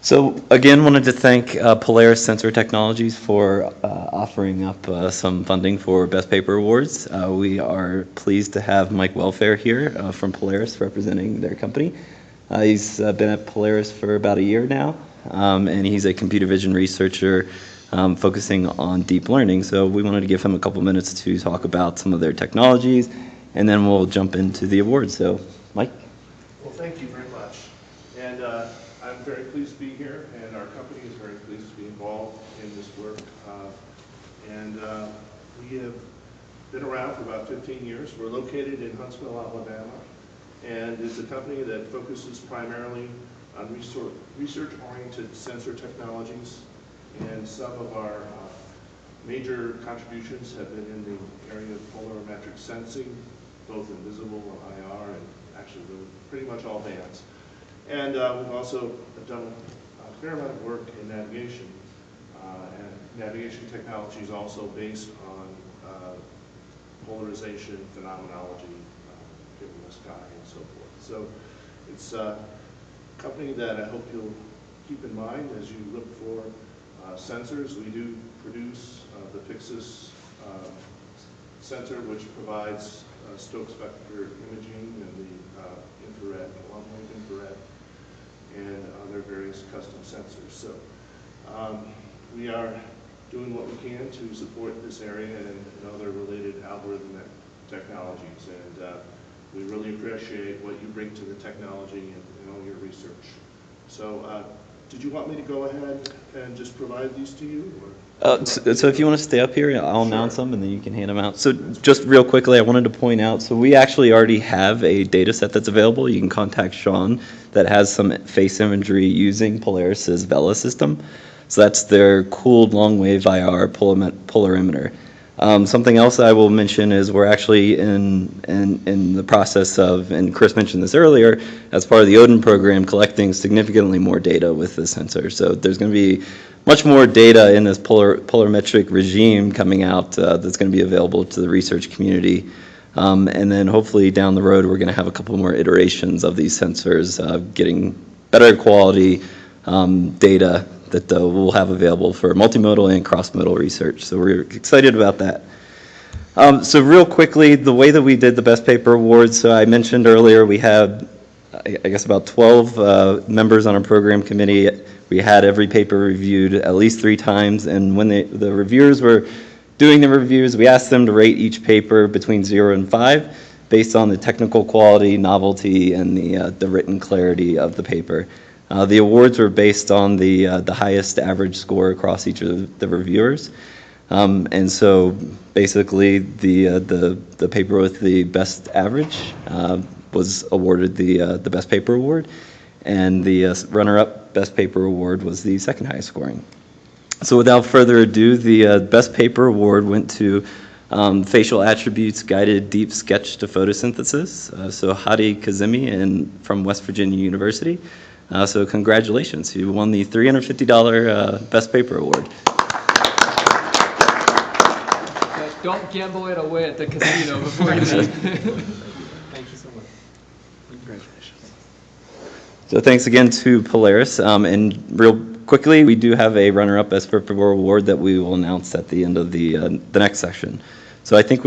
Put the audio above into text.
So again, wanted to thank Polaris Sensor Technologies for offering up some funding for Best Paper Awards. We are pleased to have Mike Welfare here from Polaris representing their company. He's been at Polaris for about a year now, and he's a computer vision researcher focusing on deep learning. So we wanted to give him a couple minutes to talk about some of their technologies, and then we'll jump into the awards. So, Mike? Well, thank you very much. And I'm very pleased to be here, and our company is very pleased to be involved in this work. We have been around for about 15 years. We're located in Huntsville, Alabama, and it's a company that focuses primarily on research-oriented sensor technologies. And some of our major contributions have been in the area of polarimetric sensing, both in visible and IR, and actually pretty much all bands. And we've also done a fair amount of work in navigation. And navigation technology is also based on polarization, phenomenology, given the sky, and so forth. So it's a company that I hope you'll keep in mind as you look for sensors. We do produce the Pixis sensor, which provides Stokes vector imaging and the infrared, long-wave infrared, and other various custom sensors. So we are doing what we can to support this area and other related algorithm technologies. And we really appreciate what you bring to the technology and all your research. So did you want me to go ahead and just provide these to you? So if you want to stay up here, I'll announce them and then you can hand them out. So just real quickly, I wanted to point out, so we actually already have a data set that's available. You can contact Sean that has some face imagery using Polaris's Vela system. So that's their cooled long-wave IR polarimeter. Something else I will mention is we're actually in the process of, and Chris mentioned this earlier, as part of the Odin program, collecting significantly more data with this sensor. So there's going to be much more data in this polarimetric regime coming out that's going to be available to the research community. And then hopefully down the road we're going to have a couple more iterations of these sensors getting better quality data that we'll have available for multimodal and cross-modal research. So we're excited about that. So real quickly, the way that we did the Best Paper Awards, so I mentioned earlier we had, I guess, about 12 members on our program committee. We had every paper reviewed at least 3 times, and when the reviewers were doing the reviews, we asked them to rate each paper between 0 and 5 based on the technical quality, novelty, and the written clarity of the paper. The awards were based on the highest average score across each of the reviewers. And so basically the paper with the best average was awarded the Best Paper Award, and the runner-up Best Paper Award was the second highest scoring. So without further ado, the Best Paper Award went to Facial Attributes Guided Deep Sketch to Photosynthesis, so Hadi Kazemi from West Virginia University. So congratulations, you won the $350 Best Paper Award. Don't gamble it away at the casino before you leave. Thank you so much. Congratulations. So thanks again to Polaris. And real quickly, we do have a runner-up Best Paper Award that we will announce at the end of the next session. So I think